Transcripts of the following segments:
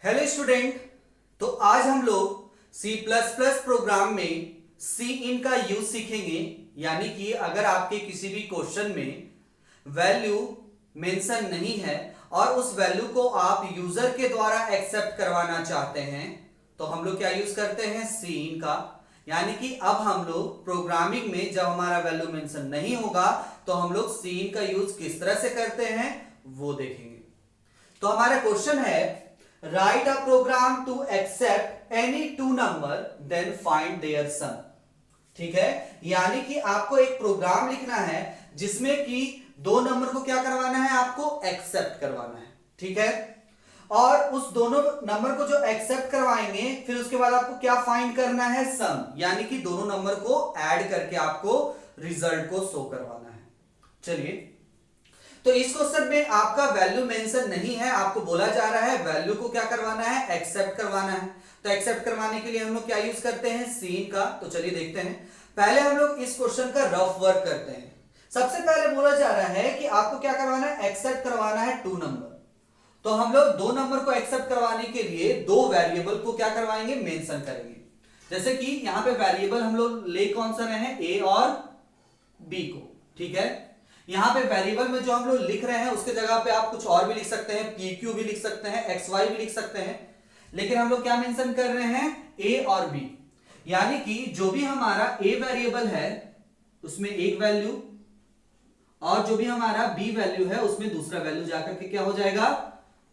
Hello student. तो आज हम लोग C++ प्रोग्राम में सी इन का यूज सीखेंगे। यानी कि अगर आपके किसी भी क्वेश्चन में वैल्यू मेंशन नहीं है और उस वैल्यू को आप यूजर के द्वारा एक्सेप्ट करवाना चाहते हैं तो हम लोग क्या यूज करते हैं, सी इन का। यानी कि अब हम लोग प्रोग्रामिंग में जब हमारा वैल्यू मेंशन नहीं होगा तो हम लोग सी इन का यूज किस तरह से करते हैं वो देखेंगे। तो हमारा क्वेश्चन है, write a program to accept any two number then find their sum. ठीक है, यानी कि आपको एक प्रोग्राम लिखना है जिसमें कि दो नंबर को क्या करवाना है, आपको एक्सेप्ट करवाना है। ठीक है, और उस दोनों नंबर को जो एक्सेप्ट करवाएंगे फिर उसके बाद आपको क्या फाइंड करना है, सम। यानी कि दोनों नंबर को ऐड करके आपको रिजल्ट को शो करवाना है। चलिए, तो इस क्वेश्चन में आपका वैल्यू मेंशन नहीं है, आपको बोला जा रहा है वैल्यू को क्या करवाना है, एक्सेप्ट करवाना है। तो एक्सेप्ट करवाने के लिए हम लोग क्या यूज करते हैं, सीन का। तो चलिए देखते हैं। पहले हम लोग इस क्वेश्चन का रफ वर्क करते हैं। सबसे पहले बोला जा रहा है कि आपको क्या करवाना है, एक्सेप्ट करवाना है टू नंबर। तो हम लोग दो नंबर को एक्सेप्ट करवाने के लिए दो वेरिएबल को क्या करवाएंगे, मेंशन करेंगे। जैसे कि यहां पे वेरिएबल हम लोग ले कौन सा रहे हैं, ए और बी को। ठीक है, यहां पे वेरिएबल में जो हम लोग लिख रहे हैं उसके जगह पे आप कुछ और भी लिख सकते हैं, पी क्यू भी लिख सकते हैं, एक्स वाई भी लिख सकते हैं। लेकिन हम लोग क्या मेंशन कर रहे हैं, ए और बी। यानी कि जो भी हमारा ए वेरिएबल है उसमें एक वैल्यू और जो भी हमारा बी वैल्यू है उसमें दूसरा वैल्यू जाकर के क्या हो जाएगा,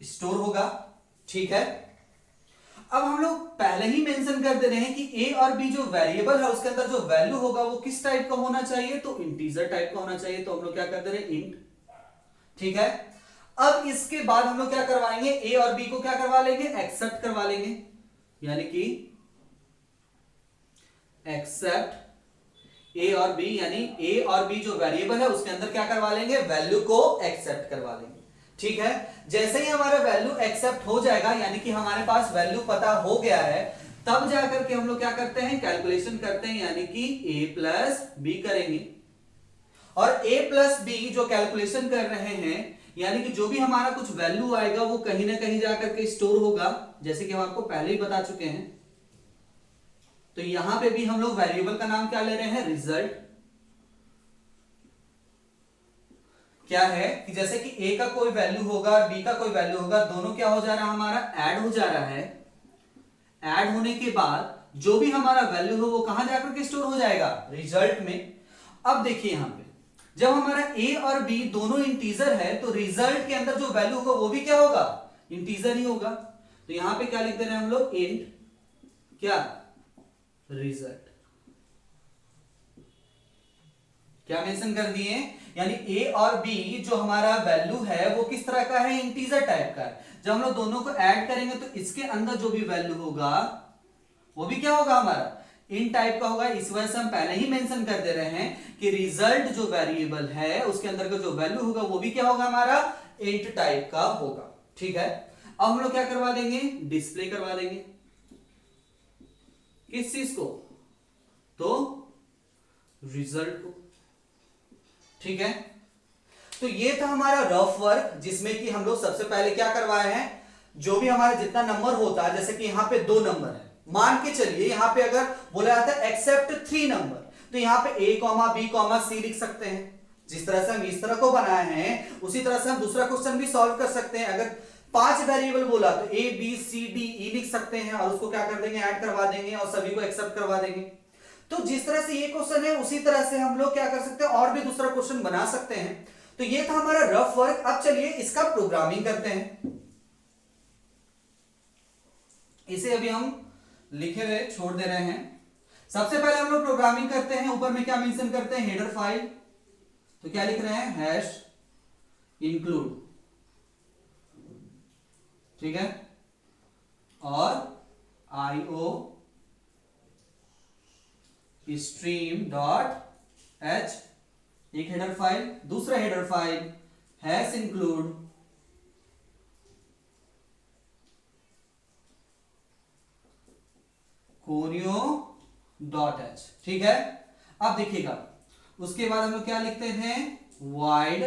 स्टोर होगा। ठीक है, अब हम लोग पहले ही मेंशन कर दे रहे हैं कि ए और बी जो वेरिएबल है उसके अंदर जो वैल्यू होगा वो किस टाइप का होना चाहिए, तो इंटीजर टाइप का होना चाहिए। तो हम लोग क्या कर दे रहे हैं, इंट। ठीक है, अब इसके बाद हम लोग क्या करवाएंगे, ए और बी को क्या करवा लेंगे, एक्सेप्ट करवा लेंगे। यानी कि एक्सेप्ट ए और बी, यानी ए और बी जो वेरिएबल है उसके अंदर क्या करवा लेंगे, वैल्यू को एक्सेप्ट करवा लेंगे। ठीक है, जैसे ही हमारा वैल्यू एक्सेप्ट हो जाएगा यानी कि हमारे पास वैल्यू पता हो गया है, तब जाकर के हम लोग क्या करते हैं, कैलकुलेशन करते हैं। यानी कि a प्लस बी करेंगे। और a प्लस बी जो कैलकुलेशन कर रहे हैं यानी कि जो भी हमारा कुछ वैल्यू आएगा वो कहीं ना कहीं जाकर के स्टोर होगा, जैसे कि हम आपको पहले ही बता चुके हैं। तो यहां पे भी हम लोग वेरिएबल का नाम क्या ले रहे हैं, रिजल्ट। क्या है कि जैसे कि a का कोई वैल्यू होगा और b का कोई वैल्यू होगा, दोनों क्या हो जा रहा है, हमारा ऐड हो जा रहा है। ऐड होने के बाद जो भी हमारा वैल्यू हो वो कहां जाकर के स्टोर हो जाएगा, रिजल्ट में। अब देखिए यहां पे जब हमारा a और b दोनों इंटीजर है तो रिजल्ट के अंदर जो वैल्यू होगा वो भी क्या होगा, इंटीजर ही होगा। तो यहां पे क्या लिख दे रहे हैं हम लोग, इंट क्या, रिजल्ट। क्या मेंशन कर दिए, यानी a और b जो हमारा वैल्यू है वो किस तरह का है, इंटीजर टाइप का है। जब हम लोग दोनों को ऐड करेंगे तो इसके अंदर जो भी वैल्यू होगा वो भी क्या होगा, हमारा इन टाइप का होगा। इस वजह से हम पहले ही मेंशन कर दे रहे हैं कि रिजल्ट जो वेरिएबल है उसके अंदर का जो वैल्यू होगा वो भी क्या होगा, हमारा इंट टाइप का होगा। ठीक है, अब हम लोग क्या करवा देंगे, डिस्प्ले करवा देंगे। किस चीज को, तो रिजल्ट को। ठीक है, तो ये था हमारा रफ वर्क जिसमें कि हम लोग सबसे पहले क्या करवाए हैं, जो भी हमारा जितना नंबर होता है, जैसे कि यहां पे दो नंबर है, मान के चलिए यहां पे अगर बोला जाता है एक्सेप्ट थ्री नंबर, तो यहां पे a कॉमा बी कॉमा सी लिख सकते हैं। जिस तरह से हम इस तरह को बनाए हैं उसी तरह से हम दूसरा क्वेश्चन भी सॉल्व कर सकते हैं। अगर 5 वेरिएबल बोला तो a b c d e लिख सकते हैं और उसको क्या कर देंगे, ऐड करवा देंगे और सभी को एक्सेप्ट करवा देंगे। तो जिस तरह से ये क्वेश्चन है उसी तरह से हम लोग क्या कर सकते हैं, और भी दूसरा क्वेश्चन बना सकते हैं। तो ये था हमारा रफ वर्क। अब चलिए इसका प्रोग्रामिंग करते हैं। इसे अभी हम लिखे हुए छोड़ दे रहे हैं। सबसे पहले हम लोग प्रोग्रामिंग करते हैं। ऊपर में क्या मेंशन करते हैं, हेडर फाइल। तो क्या लिख रहे हैं, हैश इंक्लूड। ठीक है, और IO स्ट्रीम डॉट एच, एक हेडर फाइल। दूसरा header file hash include chorio dot H. ठीक है, अब देखिएगा उसके बाद हम लोग क्या लिखते हैं, वाइड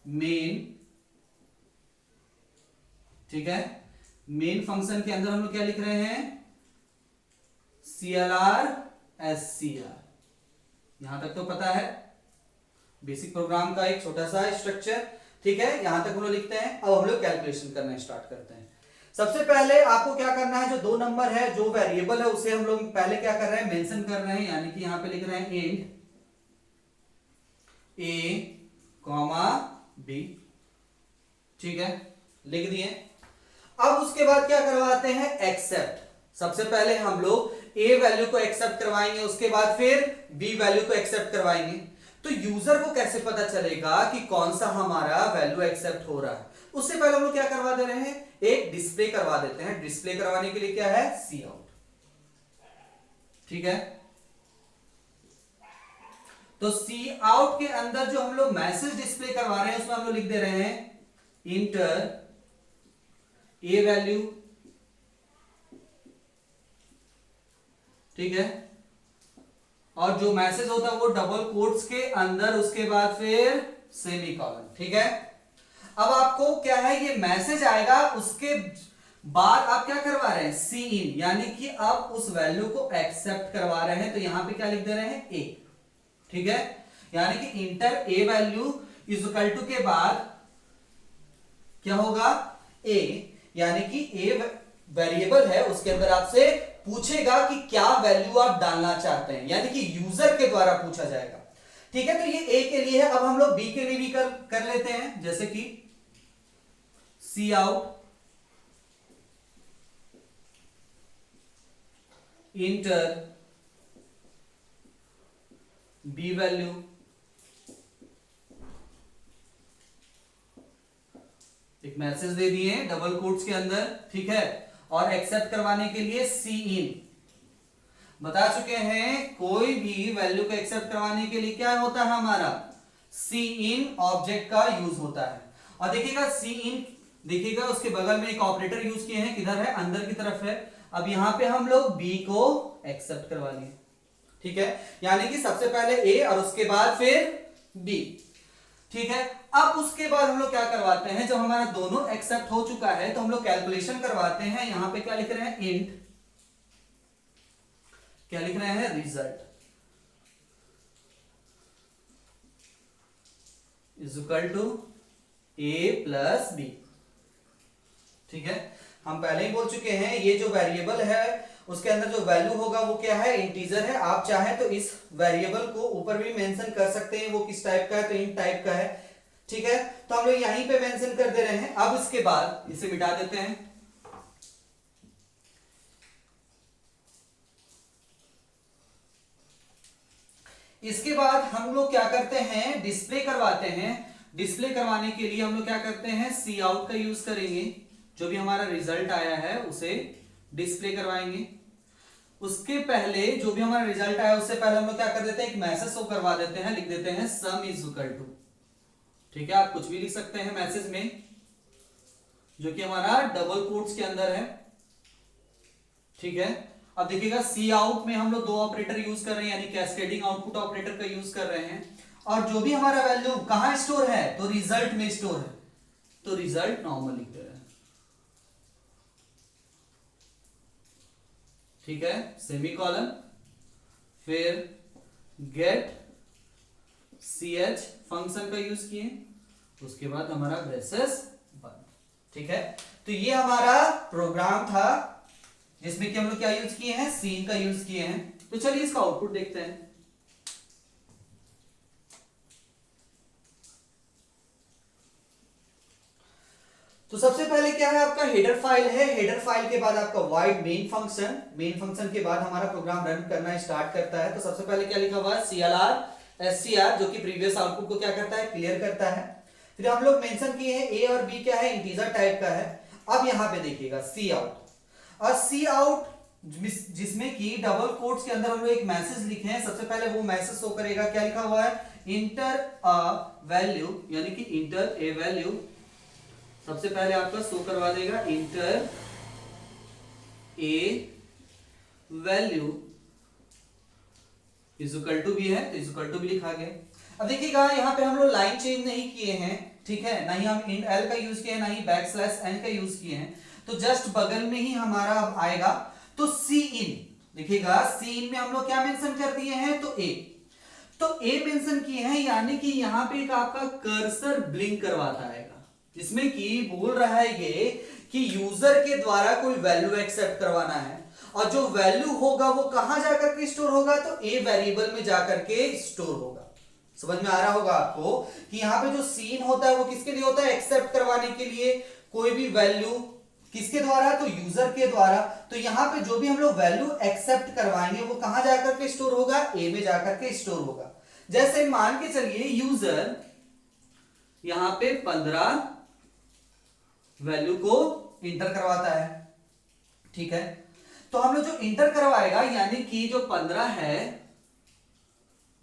मेन। ठीक है, मेन फंक्शन के अंदर हम लोग क्या लिख रहे हैं, CLR SCR। यहां तक तो पता है बेसिक प्रोग्राम का एक छोटा सा स्ट्रक्चर, ठीक है, यहां तक हम लोग लिखते हैं। अब हम लोग कैलकुलेशन करना स्टार्ट करते हैं। सबसे पहले आपको क्या करना है, जो दो नंबर है, जो वेरिएबल है, उसे हम लोग पहले क्या कर रहे हैं, मेंशन कर रहे हैं, यानी कि यहां पे लिख रहे हैं इंट A, B, ठीक है, लिख दिए। अब उसके बाद क्या करवाते हैं, एक्सेप्ट। सबसे पहले हम लोग A वैल्यू को एक्सेप्ट करवाएंगे, उसके बाद फिर B वैल्यू को एक्सेप्ट करवाएंगे। तो यूजर को कैसे पता चलेगा कि कौन सा हमारा वैल्यू एक्सेप्ट हो रहा है, उससे पहले हम लोग क्या करवा दे रहे हैं, एक डिस्प्ले करवा देते हैं। डिस्प्ले करवाने के लिए क्या है, सी आउट, ठीक है। तो सी आउट के अंदर जो हम लोग मैसेज डिस्प्ले करवा रहे हैं उसमें हम लोग लिख दे रहे हैं इंटर ए वैल्यू, ठीक है, और जो मैसेज होता है वो डबल कोट्स के अंदर, उसके बाद फिर सेमीकोलन, ठीक है। अब आपको क्या है, ये मैसेज आएगा, उसके बाद आप क्या करवा रहे हैं, सी इन, यानी कि आप उस वैल्यू को एक्सेप्ट करवा रहे हैं। तो यहां पे क्या लिख दे रहे हैं, ए, ठीक है, यानी कि enter a value is equal to के बाद क्या होगा, ए, यानी कि ए वेरिएबल है, उसके अंदर आपसे पूछेगा कि क्या वैल्यू आप डालना चाहते हैं, यानी कि यूजर के द्वारा पूछा जाएगा, ठीक है। तो ये ए के लिए है। अब हम लोग बी के लिए भी कर लेते हैं, जैसे कि सी आउट इंटर बी वैल्यू, एक मैसेज दे दिए डबल कोट्स के अंदर, ठीक है, और एक्सेप्ट करवाने के लिए सी इन। बता चुके हैं कोई भी वैल्यू को एक्सेप्ट करवाने के लिए क्या होता है, हमारा सी इन ऑब्जेक्ट का यूज होता है। और देखिएगा सी इन, देखिएगा उसके बगल में एक ऑपरेटर यूज किए हैं, किधर है, अंदर की तरफ है। अब यहां पे हम लोग बी को एक्सेप्ट करवा लिए, ठीक है, यानी कि सबसे पहले ए और उसके बाद फिर बी, ठीक है। अब उसके बाद हम लोग क्या करवाते हैं, जब हमारा दोनों एक्सेप्ट हो चुका है तो हम लोग कैलकुलेशन करवाते हैं। यहां पे क्या लिख रहे हैं, इंट, क्या लिख रहे हैं, result is equal to a plus b, ठीक है। हम पहले ही बोल चुके हैं ये जो वेरिएबल है उसके अंदर जो वैल्यू होगा वो क्या है, इंटीजर है। आप चाहें तो इस वेरिएबल को ऊपर भी मेंशन कर सकते हैं, वो किस टाइप का है, तो इंट टाइप का है, ठीक है। तो हम लोग यहीं पे मेंशन कर दे रहे हैं। अब इसके बाद इसे मिटा देते हैं। इसके बाद हम लोग क्या करते हैं, डिस्प्ले करवाते हैं। डिस्प्ले करवाने के लिए हम लोग क्या करते हैं, सी आउट का यूज करेंगे, जो भी हमारा रिजल्ट आया है उसे डिस्प्ले करवाएंगे। उसके पहले जो भी हमारा रिजल्ट आया उससे पहले हम लोग क्या कर देते हैं, एक मैसेज शो करवा देते हैं, लिख देते हैं सम इज इक्वल टू, ठीक है, आप कुछ भी लिख सकते हैं मैसेज में, जो कि हमारा डबल कोट्स के अंदर है, ठीक है। अब देखिएगा सी आउट में हम लोग दो ऑपरेटर यूज कर रहे हैं, यानी कैस्केडिंग आउटपुट ऑपरेटर का यूज कर रहे हैं। और जो भी हमारा वैल्यू कहां स्टोर है, तो रिजल्ट में स्टोर है, तो रिजल्ट नॉर्मल लिख दे रहे हैं, ठीक है, सेमीकोलन, फिर गेट ch फंक्शन का यूज किए, उसके बाद हमारा ब्रेसेस बंद, ठीक है। तो ये हमारा प्रोग्राम था जिसमें कि हम लोग क्या यूज किए हैं, सीन का यूज किए हैं। तो चलिए इसका आउटपुट देखते हैं। तो सबसे पहले क्या है, आपका हेडर फाइल है। हेडर फाइल के बाद आपका wide main function, main function के बाद हमारा प्रोग्राम रन करना स्टार्ट करता है। तो सबसे पहले क्या लिखा हुआ है, CLR SCR, जो कि प्रीवियस आउटपुट को क्या करता है, क्लियर करता है। फिर हम लोग मेंशन किए हैं ए और बी क्या है, इंटीजर टाइप का है। अब यहां पे देखिएगा सी आउट, और सी आउट जिसमें कि डबल कोट्स के अंदर हम लोग एक मैसेज लिखे हैं। सबसे पहले वो मैसेज शो करेगा, क्या लिखा हुआ है, इंटर अ वैल्यू, यानी कि इंटर ए वैल्यू। सबसे पहले आपका शो करवा देगा enter a value is equal to भी है, तो इज इक्वल टू भी लिखा गया। अब देखिएगा यहाँ पे हम लोग लाइन चेंज नहीं किए हैं, ठीक है, ना ही हम इंट एल का यूज किए हैं, ना ही बैकस्लैश एन का यूज किए हैं। तो जस्ट बगल में ही हमारा आएगा तो सी इन, देखिएगा सी इन में हम लोग क्या मेंशन कर दिए हैं, तो ए मेंशन किए हैं, यानी कि यहां पे एक आपका कर्सर ब्लिंक करवाता आएगा, जिसमें कि बोल रहा है ये कि यूजर के द्वारा कोई वैल्यू एक्सेप्ट करवाना है, और जो वैल्यू होगा वो कहां जाकर के स्टोर होगा, तो ए वेरिएबल में जाकर के स्टोर होगा। समझ में आ रहा होगा आपको कि यहाँ पे जो सीन होता है वो किसके लिए होता है, एक्सेप्ट करवाने के लिए कोई भी वैल्यू, किसके द्वारा, तो यूजर के द्वारा। तो यहाँ पे जो भी हम लोग वैल्यू एक्सेप्ट करवाएंगे वो कहां जाकर के स्टोर होगा, ए में जाकर के स्टोर होगा। जैसे मान के चलिए यूजर यहां पे 15 वैल्यू को इंटर करवाता है, ठीक है, तो हम लोग जो इंटर करवाएगा यानी कि जो 15 है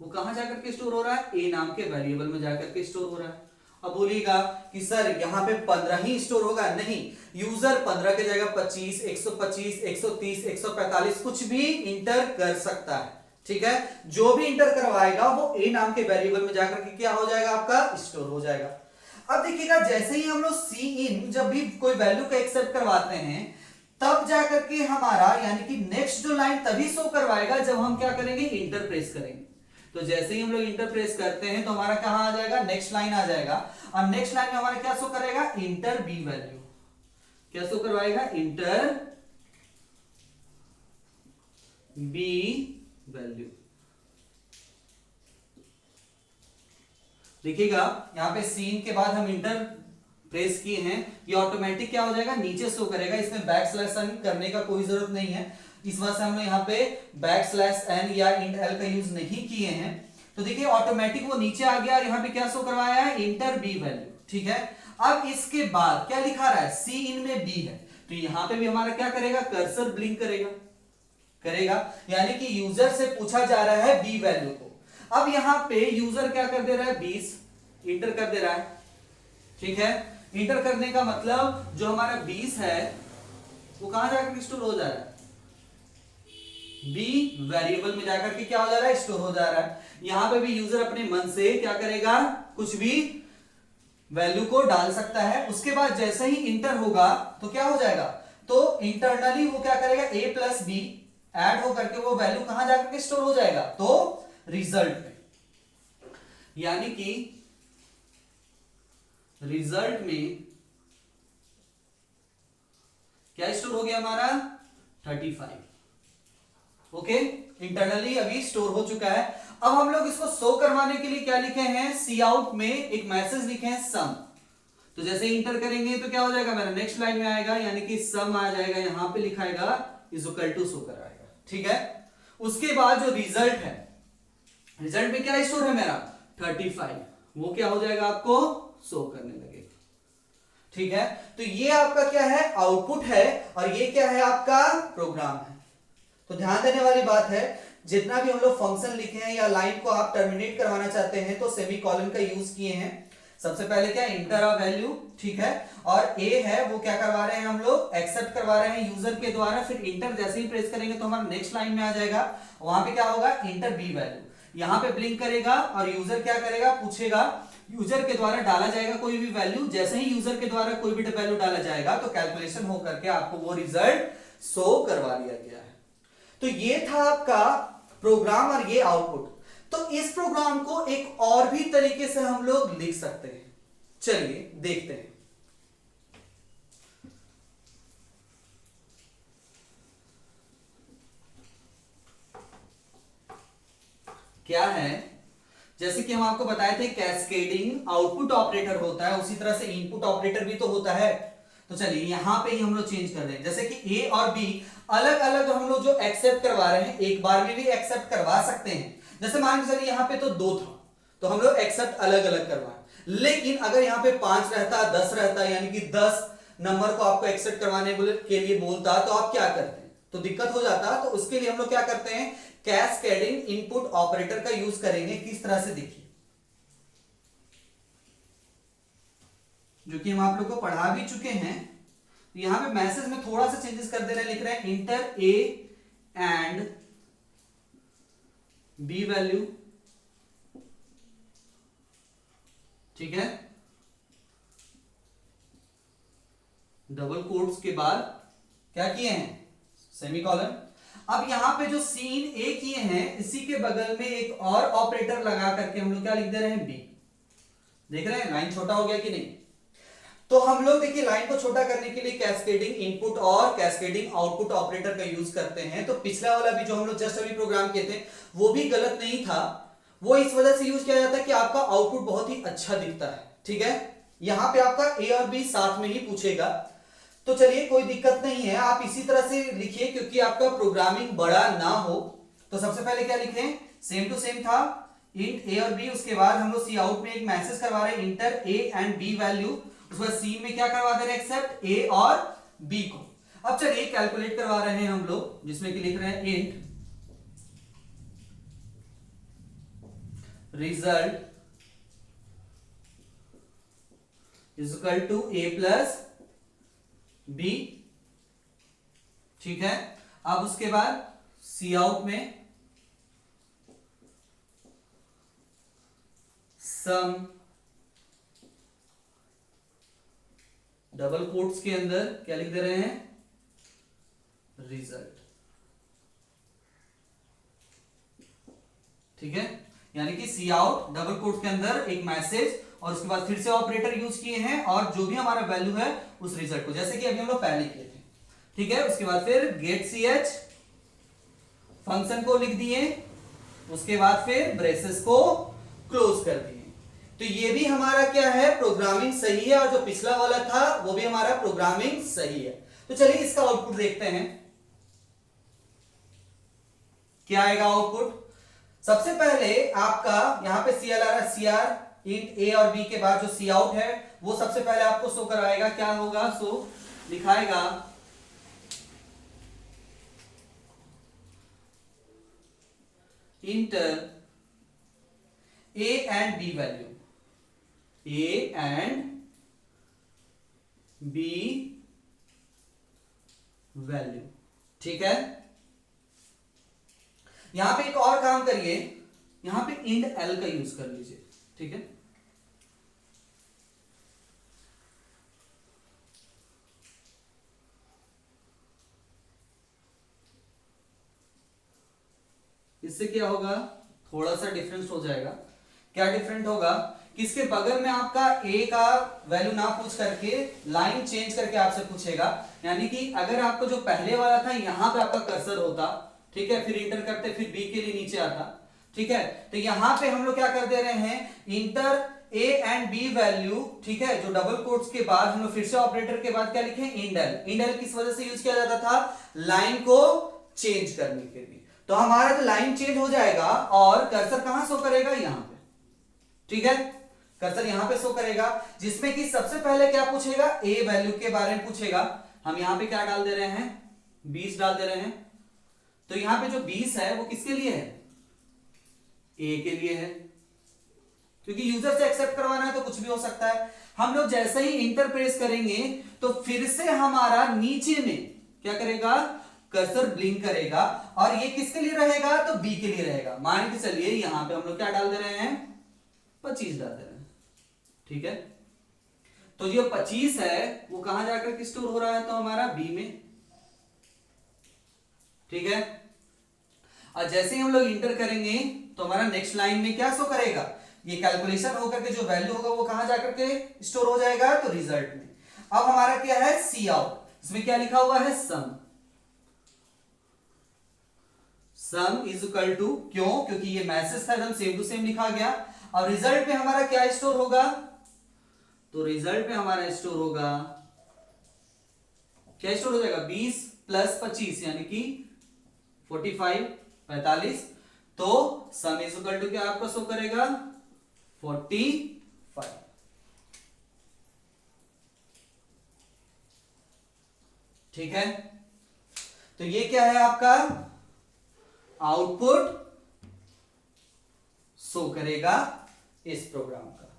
वो कहां जाकर के स्टोर हो रहा है, ए नाम के वेरिएबल में जाकर के स्टोर हो रहा है। अब बोलिएगा कि सर यहां पे 15 ही स्टोर होगा, नहीं, यूजर 15 की जगह 25, 125, 130, 145 कुछ भी इंटर कर सकता है, ठीक है। जो भी इंटर करवाएगा वो ए नाम के वेरिएबल में जाकर के क्या हो जाएगा, आपका स्टोर हो जाएगा। अब देखिएगा जैसे ही हम लोग सी इन जब भी कोई वैल्यू को एक्सेप्ट करवाते हैं तब जाकर के हमारा यानी कि नेक्स्ट जो लाइन तभी शो करवाएगा जब हम क्या करेंगे, इंटर प्रेस करेंगे। तो जैसे ही हम लोग इंटर प्रेस करते हैं तो हमारा कहां आ जाएगा, नेक्स्ट लाइन आ जाएगा, और नेक्स्ट लाइन में हमारा क्या शो करेगा, इंटर बी वैल्यू, क्या शो करवाएगा, इंटर बी वैल्यू। देखिएगा यहां पे सीन के बाद हम इंटर प्रेस किए हैं, ये ऑटोमेटिक क्या हो जाएगा, नीचे शो करेगा, इसमें बैक स्लैश करने का कोई जरूरत नहीं है, इस वजह से हम लोग यहाँ पे बैक स्लैश एन या इंट एल का यूज नहीं किए हैं। तो देखिए ऑटोमेटिक वो नीचे आ गया और यहाँ पे क्या शो करवाया है, इंटर बी वैल्यू, ठीक है। अब इसके बाद क्या लिखा रहा है, सी इन में बी है, तो यहाँ पे भी हमारा क्या करेगा, कर्सर ब्लिंक करेगा, यानी कि यूजर से पूछा जा रहा है बी वैल्यू को। अब यहाँ पे यूजर क्या कर दे रहा है, 20 इंटर कर दे रहा है, ठीक है। इंटर करने का मतलब जो हमारा 20 है वो कहां जाकर स्टोर हो जा रहा है, बी वेरिएबल में जाकर के क्या हो जा रहा है, स्टोर हो जा रहा है। यहां पे भी यूजर अपने मन से क्या करेगा, कुछ भी वैल्यू को डाल सकता है। उसके बाद जैसे ही इंटर होगा तो क्या हो जाएगा, तो इंटरनली वो क्या करेगा, a प्लस बी एड होकर के वो वैल्यू कहां जाकर के स्टोर हो जाएगा, तो रिजल्ट में, यानी कि रिजल्ट में क्या स्टोर हो गया हमारा, 35, ओके, इंटरनली अभी स्टोर हो चुका है। अब हम लोग इसको शो करवाने के लिए क्या लिखे हैं, सी आउट में एक मैसेज लिखे हैं सम, तो जैसे इंटर करेंगे तो क्या हो जाएगा, मेरा नेक्स्ट लाइन में आएगा, यानी कि सम आ जाएगा, यहां पे लिखाएगा इज इक्वल टू शो कराएगा, ठीक है। उसके बाद जो रिजल्ट है, रिजल्ट में क्या स्टोर है मेरा, 35, वो क्या हो जाएगा, आपको शो करने लगेगा, ठीक है। तो ये आपका क्या है, आउटपुट है, और ये क्या है, आपका प्रोग्राम है। तो ध्यान देने वाली बात है, जितना भी हम लोग फंक्शन लिखे हैं या लाइन को आप टर्मिनेट करवाना चाहते हैं तो सेमीकोलन का यूज किए हैं। सबसे पहले क्या, इंटर अ वैल्यू, ठीक है, और ए है वो क्या करवा रहे हैं, हम लोग एक्सेप्ट करवा रहे हैं यूजर के द्वारा। फिर इंटर जैसे ही प्रेस करेंगे तो हमारा नेक्स्ट लाइन में आ जाएगा, वहां पे क्या होगा, इंटर बी वैल्यू, यहां पे ब्लिंक करेगा और यूजर क्या करेगा, पूछेगा, यूजर के द्वारा डाला जाएगा कोई भी वैल्यू। जैसे ही यूजर के द्वारा कोई भी वैल्यू डाला जाएगा तो कैलकुलेशन हो करके आपको वो रिजल्ट शो करवा दिया गया है। तो ये था आपका प्रोग्राम और ये आउटपुट। तो इस प्रोग्राम को एक और भी तरीके से हम लोग लिख सकते हैं, चलिए देखते हैं। क्या है, जैसे कि हम आपको बताए थे कैस्केडिंग आउटपुट ऑपरेटर होता है, उसी तरह से इनपुट ऑपरेटर भी तो होता है। तो चलिए यहां पे ही हम लोग चेंज कर दें, जैसे कि ए और बी अलग अलग हम लोग जो एक्सेप्ट करवा रहे हैं एक बार में भी एक्सेप्ट करवा सकते हैं। जैसे मान के चलिए यहां पे तो 2 था तो हम लोग एक्सेप्ट अलग अलग करवाएं, लेकिन अगर यहां पे 5 रहता, 10 रहता, यानी कि 10 नंबर को आपको एक्सेप्ट करवाने के लिए बोलता तो आप क्या करते हैं, तो दिक्कत हो जाता। तो उसके लिए हम लोग क्या करते हैं, कैस्केडिंग इनपुट ऑपरेटर का यूज करेंगे। किस तरह से, देखिए, जो कि हम आप लोग को पढ़ा भी चुके हैं। यहां पे मैसेज में थोड़ा सा चेंजेस कर दे रहे हैं, लिख रहे हैं enter a and b value, ठीक है। डबल कोट्स के बाद क्या किए हैं, सेमीकोलन। अब यहां पे जो सीन ए किए हैं, इसी के बगल में एक और ऑपरेटर लगा करके हम लोग क्या लिख दे रहे हैं, बी। देख रहे हैं लाइन छोटा हो गया कि नहीं। तो हम लोग देखिए लाइन को छोटा करने के लिए कैस्केडिंग इनपुट और कैस्केडिंग आउटपुट ऑपरेटर का यूज करते हैं। तो पिछला वाला भी जो हम लोग जस्ट अभी प्रोग्राम किए थे वो भी गलत नहीं था, वो इस वजह से यूज किया जाता है कि आपका आउटपुट बहुत ही अच्छा दिखता है। ठीक है, यहां पे आपका ए और बी साथ में ही पूछेगा, तो चलिए कोई दिक्कत नहीं है, आप इसी तरह से लिखिए क्योंकि आपका प्रोग्रामिंग बड़ा ना हो। तो सबसे पहले क्या लिखें, सेम टू सेम था, इंट ए और बी। उसके बाद हम लोग सी आउट में एक मैसेज करवा रहे हैं, enter a and b value. उसके बाद सी में क्या करवा दे रहे हैं, एक्सेप्ट ए और बी को। अब चलिए कैलकुलेट करवा रहे हैं हम लोग, जिसमें कि लिख रहे हैं int result is equal to a plus b. ठीक है, अब उसके बाद सी आउट में सम डबल कोट्स के अंदर क्या लिख दे रहे हैं, रिजल्ट। ठीक है, यानी कि सी आउट डबल कोट्स के अंदर एक मैसेज और उसके बाद फिर से ऑपरेटर यूज किए हैं और जो भी हमारा वैल्यू है उस रिजल्ट को, जैसे कि अभी हम लोग पहले किए थे। ठीक है, उसके बाद फिर गेट सी एच फंक्शन को लिख दिए, उसके बाद फिर ब्रेसेस को क्लोज कर दिए। तो ये भी हमारा क्या है, प्रोग्रामिंग सही है, और जो पिछला वाला था वो भी हमारा प्रोग्रामिंग सही है। तो चलिए इसका आउटपुट देखते हैं, क्या आएगा आउटपुट। सबसे पहले आपका यहां पे सी एल आ रहा है, सी आर इंट ए और बी के बाद जो सी आउट है वो सबसे पहले आपको शो कराएगा, क्या होगा, सो दिखाएगा enter a and b value, a and b value. ठीक है, यहां पे एक और काम करिए, यहां पे इंड एल का यूज कर लीजिए। ठीक है, इससे क्या होगा, थोड़ा सा डिफरेंस हो जाएगा। क्या डिफरेंट होगा, किसके बगल में आपका ए का वैल्यू ना पूछ करके लाइन चेंज करके आपसे पूछेगा। यानी कि अगर आपको जो पहले वाला था यहां पे आपका कर्सर होता, ठीक है, फिर इंटर करते फिर बी के लिए नीचे आता। ठीक है, तो यहां पे हम लोग क्या कर दे रहे हैं, enter a and b value. ठीक है, जो डबल कोट्स के बाद हम लोग फिर से ऑपरेटर के बाद क्या लिखे, इंडल। इंडल किस वजह से यूज किया जाता था, लाइन को चेंज करने के लिए। तो हमारा तो लाइन चेंज हो जाएगा और कर्सर कहां शो करेगा, यहां पे। ठीक है, कर्सर यहां पे शो करेगा, जिसमें कि सबसे पहले क्या पूछेगा, ए वैल्यू के बारे में पूछेगा। हम यहां पे क्या डाल दे रहे हैं, 20 डाल दे रहे हैं। तो यहां पे जो 20 है वो किसके लिए है, ए के लिए है, क्योंकि यूजर से एक्सेप्ट करवाना है तो कुछ भी हो सकता है। हम लोग जैसे ही इंटर प्रेस करेंगे तो फिर से हमारा नीचे में क्या करेगा, कर्सर ब्लिंक करेगा, और ये किसके लिए रहेगा, तो बी के लिए रहेगा। मान के चलिए यहां पे हम लोग क्या डाल दे रहे हैं, 25 डाल दे रहे हैं। ठीक है, तो जो 25 है वो कहां जाकर स्टोर हो रहा है, तो हमारा बी में। ठीक है, और जैसे ही हम लोग इंटर करेंगे तो हमारा नेक्स्ट लाइन में क्या शो करेगा, ये कैलकुलेशन होकर के जो वैल्यू होगा वो कहां जाकर के स्टोर हो जाएगा, तो रिजल्ट में। अब हमारा क्या है, सी आउट, इसमें क्या लिखा हुआ है, सम। सम इज इक्वल टू, क्यों, क्योंकि ये मैसेज था एकदम सेम टू सेम लिखा गया। और रिजल्ट में हमारा क्या स्टोर होगा, तो रिजल्ट में हमारा स्टोर होगा, क्या स्टोर हो जाएगा, 20 प्लस 25 यानी कि 45। तो सम इज इक्वल टू क्या आपका शो करेगा, 45। ठीक है, तो ये क्या है आपका आउटपुट शो करेगा इस प्रोग्राम का।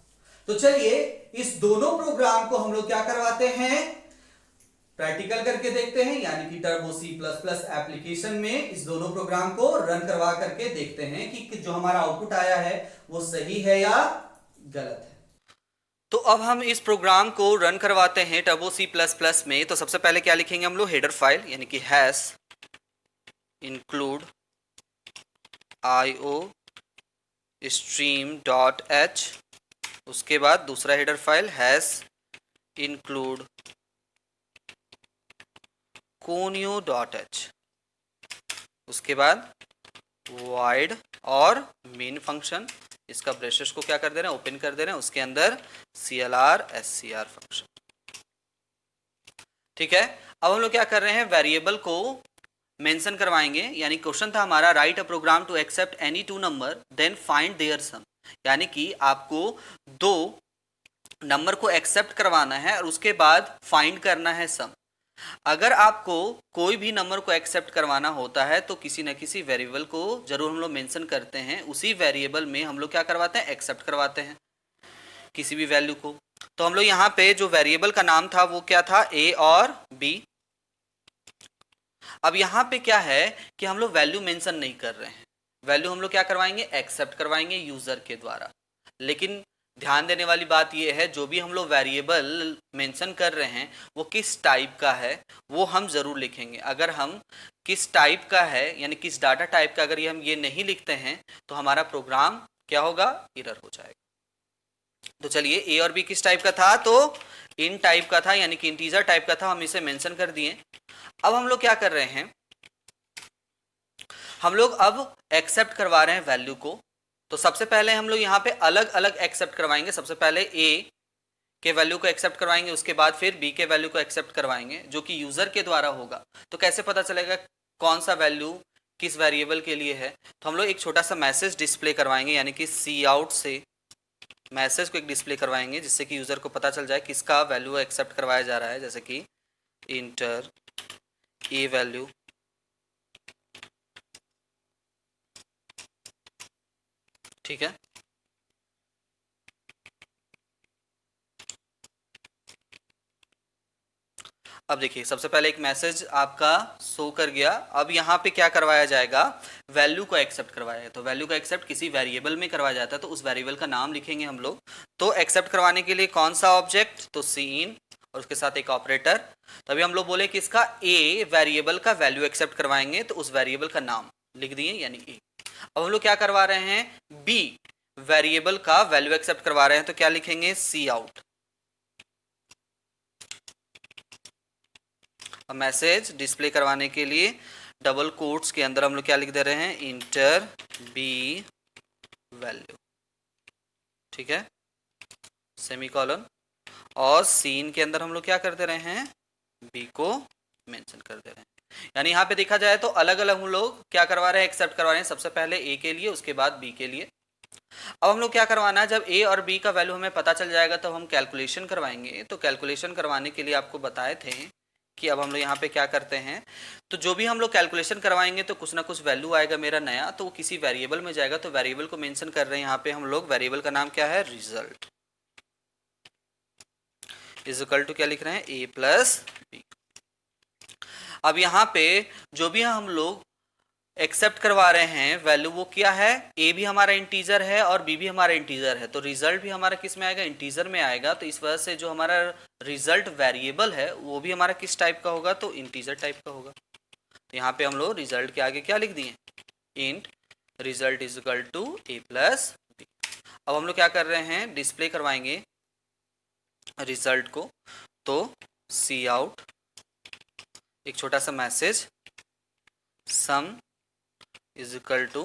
तो चलिए इस दोनों प्रोग्राम को हम लोग क्या करवाते हैं, प्रैक्टिकल करके देखते हैं, यानी कि टर्बो C++ एप्लीकेशन में इस दोनों प्रोग्राम को रन करवा करके देखते हैं कि जो हमारा आउटपुट आया है वो सही है या गलत है। तो अब हम इस प्रोग्राम को रन करवाते हैं टर्बो सी प्लस प्लस में। तो सबसे पहले क्या लिखेंगे हम लोग, हेडर फाइल यानी कि hash include IO stream dot H. उसके बाद दूसरा header file hash include conio dot H. उसके बाद वाइड और मेन फंक्शन, इसका ब्रेसेस को क्या कर दे रहे हैं, ओपन कर दे रहे हैं, उसके अंदर CLR SCR फंक्शन। ठीक है, अब हम लोग क्या कर रहे हैं, वेरिएबल को मेंशन करवाएंगे। यानी क्वेश्चन था हमारा, write a program to accept any two number then find their sum. यानी कि आपको दो नंबर को एक्सेप्ट करवाना है और उसके बाद फाइंड करना है सम। अगर आपको कोई भी नंबर को एक्सेप्ट करवाना होता है तो किसी न किसी वेरिएबल को जरूर हम लोग मेंशन करते हैं, उसी वेरिएबल में हम लोग क्या करवाते हैं, एक्सेप्ट करवाते हैं किसी भी वैल्यू को। तो हम लोग यहाँ पे जो वेरिएबल का नाम था वो क्या था, A और B। अब यहाँ पे क्या है कि हम लोग वैल्यू मेंशन नहीं कर रहे हैं, वैल्यू हम लोग क्या करवाएंगे, एक्सेप्ट करवाएंगे यूजर के द्वारा। लेकिन ध्यान देने वाली बात यह है, जो भी हम लोग वेरिएबल मेंशन कर रहे हैं वो किस टाइप का है वो हम जरूर लिखेंगे। अगर हम किस टाइप का है यानी किस डाटा टाइप का अगर हम ये नहीं लिखते हैं तो हमारा प्रोग्राम क्या होगा, एरर हो जाएगा। तो चलिए, A और B किस टाइप का था, तो इन टाइप का था यानी कि इंटीजर टाइप का था, हम इसे मेंशन कर दिए। अब हम लोग क्या कर रहे हैं, हम लोग अब एक्सेप्ट करवा रहे हैं वैल्यू को। तो सबसे पहले हम लोग यहाँ पे अलग अलग एक्सेप्ट करवाएंगे। सबसे पहले A के वैल्यू को एक्सेप्ट करवाएंगे, उसके बाद फिर B के वैल्यू को एक्सेप्ट करवाएंगे, जो कि यूजर के द्वारा होगा। तो कैसे पता चलेगा कौन सा वैल्यू किस वेरिएबल के लिए है, तो हम लोग एक छोटा सा मैसेज डिस्प्ले करवाएंगे, यानी कि सी आउट से मैसेज को एक डिस्प्ले करवाएंगे, जिससे कि यूजर को पता चल जाए किसका वैल्यू एक्सेप्ट करवाया जा रहा है। जैसे कि इंटर A वैल्यू, ठीक है। अब देखिए, सबसे पहले एक मैसेज आपका शो कर गया। अब यहाँ पे क्या करवाया जाएगा, वैल्यू को एक्सेप्ट करवाया है। तो वैल्यू को एक्सेप्ट किसी वेरिएबल में करवाया जाता है, तो उस वेरिएबल का नाम लिखेंगे हम लोग। तो एक्सेप्ट करवाने के लिए कौन सा ऑब्जेक्ट, तो सिन और उसके साथ एक ऑपरेटर। तभी हम लोग बोले कि इसका ए वेरिएबल का वैल्यू एक्सेप्ट करवाएंगे, तो उस वेरिएबल का नाम लिख दिए यानी ए। अब हम लोग क्या करवा रहे हैं, बी वेरिएबल का वैल्यू एक्सेप्ट करवा रहे हैं, तो क्या लिखेंगे, सी आउट। मैसेज डिस्प्ले करवाने के लिए डबल कोट्स के अंदर हम लोग क्या लिख दे रहे हैं, इंटर बी वैल्यू, ठीक है, सेमीकोलन। और सीन के अंदर हम लोग क्या कर दे रहे हैं, बी को मेंशन कर दे रहे हैं। यानी यहाँ पे देखा जाए तो अलग अलग हम लोग क्या करवा रहे हैं, एक्सेप्ट करवा रहे हैं। सबसे पहले ए के लिए, उसके बाद बी के लिए। अब हम लोग क्या करवाना है, जब ए और बी का वैल्यू हमें पता चल जाएगा तब हम कैलकुलेशन करवाएंगे। तो कैलकुलेशन करवाने के लिए आपको बताए थे कि अब हम लोग यहाँ पे क्या करते हैं, तो जो भी हम लोग कैलकुलेशन करवाएंगे तो कुछ ना कुछ वैल्यू आएगा मेरा नया, तो वो किसी वेरिएबल में जाएगा। तो वेरिएबल को मेंशन कर रहे हैं यहाँ पे हम लोग, वेरिएबल का नाम क्या है, रिजल्ट इज इक्वल टू क्या लिख रहे हैं, ए प्लस बी। अब यहाँ पे जो भी हम लोग एक्सेप्ट करवा रहे हैं वैल्यू, वो क्या है, ए भी हमारा इंटीजर है और बी भी हमारा इंटीजर है, तो रिजल्ट भी हमारा किस में आएगा, इंटीजर में आएगा। तो इस वजह से जो हमारा रिजल्ट वेरिएबल है वो भी हमारा किस टाइप का होगा, तो इंटीजर टाइप का होगा। तो यहाँ पे हम लोग रिजल्ट के आगे क्या लिख दिए, int result is equal to a plus b. अब हम लोग क्या कर रहे हैं, डिस्प्ले करवाएंगे रिजल्ट को। तो सी आउट एक छोटा सा message, sum is equal to,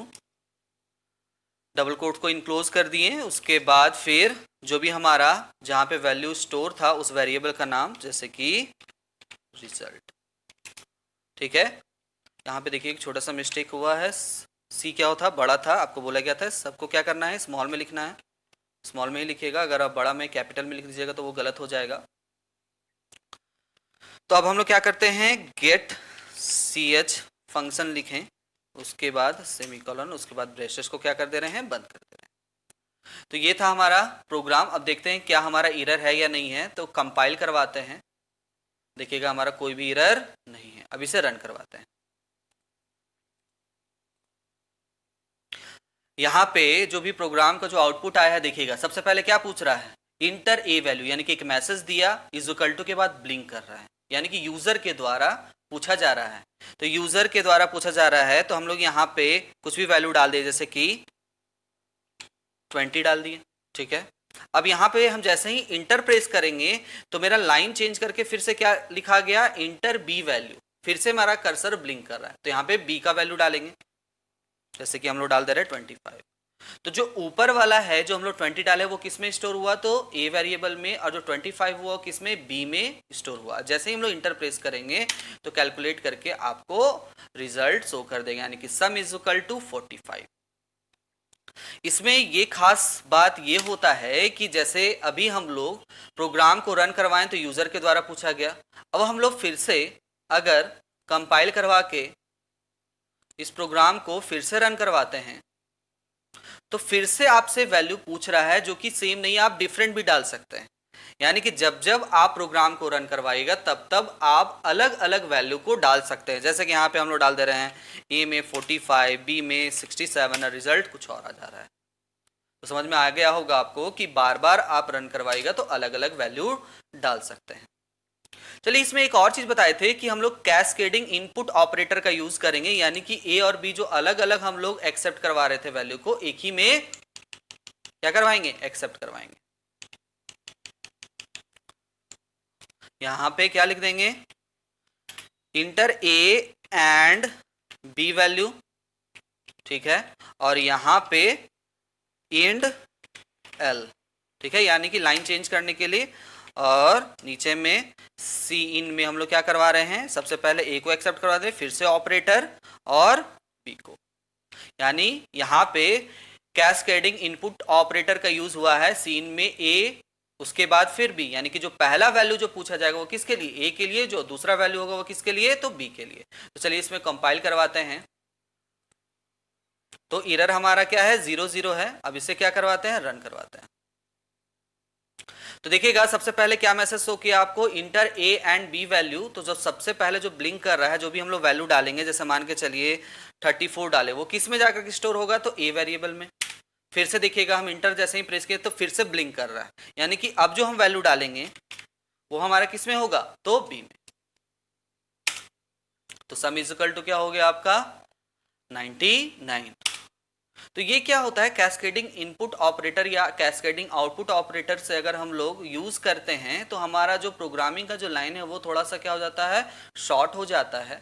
double quote को इनक्लोज कर दिए। उसके बाद फिर जो भी हमारा जहाँ पे वैल्यू स्टोर था उस वेरिएबल का नाम, जैसे कि रिजल्ट, ठीक है। यहाँ पे देखिए एक छोटा सा मिस्टेक हुआ है, सी क्या होता बड़ा था, आपको बोला गया था सबको क्या करना है, स्मॉल में लिखना है, स्मॉल में ही लिखिएगा। अगर आप बड़ा में कैपिटल में लिख दीजिएगा तो वो गलत हो जाएगा। तो अब हम लोग क्या करते हैं, गेट सी एच फंक्शन लिखें, उसके बाद सेमीकोलन, उसके बाद ब्रेसेस को क्या कर दे रहे हैं, बंद कर दे रहे हैं। तो ये था हमारा प्रोग्राम। अब देखते हैं क्या हमारा एरर है या नहीं है। तो कंपाइल करवाते हैं, देखिएगा हमारा कोई भी एरर नहीं है। अब इसे रन करवाते हैं। यहाँ पे जो भी प्रोग्राम का जो आउटपुट आया है देखिएगा, सबसे पहले क्या पूछ रहा है, इंटर ए वैल्यू, यानी कि एक मैसेज दिया इज इक्वल टू के बाद ब्लिंक कर रहा है, यानी कि यूजर के द्वारा पूछा जा रहा है। तो यूजर के द्वारा पूछा जा रहा है तो हम लोग यहाँ पे कुछ भी वैल्यू डाल दिए, जैसे कि 20 डाल दिए, ठीक है। अब यहाँ पे हम जैसे ही इंटर प्रेस करेंगे तो मेरा लाइन चेंज करके फिर से क्या लिखा गया, इंटर बी वैल्यू, फिर से हमारा कर्सर ब्लिंक कर रहा है। तो यहाँ पे बी का वैल्यू डालेंगे, जैसे कि हम लोग डाल दे रहे हैं 25। तो जो ऊपर वाला है जो हम लोग 20 डाले वो किस में स्टोर हुआ, तो ए वेरिएबल में, और जो 25 हुआ किस में, बी में स्टोर हुआ। जैसे ही हम लोग इंटर प्रेस करेंगे तो कैलकुलेट करके आपको रिजल्ट शो कर देगा, यानी कि सम इज इक्वल टू 45। इसमें ये खास बात ये होता है कि जैसे अभी हम लोग प्रोग्राम को रन करवाएं तो यूजर के द्वारा पूछा गया, अब हम लोग फिर से अगर कंपाइल करवा के इस प्रोग्राम को फिर से रन करवाते हैं तो फिर से आपसे वैल्यू पूछ रहा है, जो कि सेम नहीं है, आप डिफरेंट भी डाल सकते हैं। यानी कि जब जब आप प्रोग्राम को रन करवाइएगा तब तब आप अलग अलग वैल्यू को डाल सकते हैं। जैसे कि यहाँ पे हम लोग डाल दे रहे हैं ए में 45, बी में 67 और रिजल्ट कुछ और आ जा रहा है। तो समझ में आ गया होगा आपको कि बार बार आप रन करवाइएगा तो अलग अलग वैल्यू डाल सकते हैं। चलिए इसमें एक और चीज बताए थे कि हम लोग कैस्केडिंग इनपुट ऑपरेटर का यूज करेंगे, यानी कि ए और बी जो अलग अलग हम लोग एक्सेप्ट करवा रहे थे वैल्यू को, एक ही में क्या करवाएंगे, एक्सेप्ट करवाएंगे। यहां पे क्या लिख देंगे, enter a and b value, ठीक है, और यहां पे इंड एल, ठीक है, यानी कि लाइन चेंज करने के लिए। और नीचे में सी इन में हम लोग क्या करवा रहे हैं, सबसे पहले ए को एक्सेप्ट करवा दें, फिर से ऑपरेटर और बी को, यानी यहाँ पे कैस्केडिंग इनपुट ऑपरेटर का यूज हुआ है सीन में ए, उसके बाद फिर बी, यानी कि जो पहला वैल्यू जो पूछा जाएगा वो किसके लिए, ए के लिए, जो दूसरा वैल्यू होगा वो किसके लिए, तो बी के लिए। तो चलिए इसमें कंपाइल करवाते हैं। तो एरर हमारा क्या है, 0 है। अब इसे क्या करवाते हैं, रन करवाते हैं। तो देखिएगा सबसे पहले क्या मैसेज शो किया आपको, enter a and b value. तो जो सबसे पहले जो ब्लिंक कर रहा है, जो भी हम लोग वैल्यू डालेंगे, जैसे मान के चलिए 34 डाले, वो किस में जाकर स्टोर होगा, तो ए वेरिएबल में। फिर से देखिएगा हम इंटर जैसे ही प्रेस किए तो फिर से ब्लिंक कर रहा है, यानी कि अब जो हम वैल्यू डालेंगे वो हमारा किस में होगा, तो बी में। तो सम इज इक्वल टू क्या हो गया आपका, 99। तो ये क्या होता है, कैस्केडिंग इनपुट ऑपरेटर या कैस्केडिंग आउटपुट ऑपरेटर से अगर हम लोग यूज करते हैं तो हमारा जो प्रोग्रामिंग का जो लाइन है वो थोड़ा सा क्या हो जाता है, शॉर्ट हो जाता है,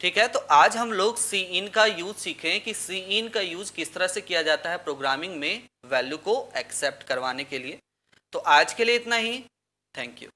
ठीक है। तो आज हम लोग सी इन का यूज सीखें कि सी इन का यूज किस तरह से किया जाता है प्रोग्रामिंग में वैल्यू को एक्सेप्ट करवाने के लिए। तो आज के लिए इतना ही, थैंक यू।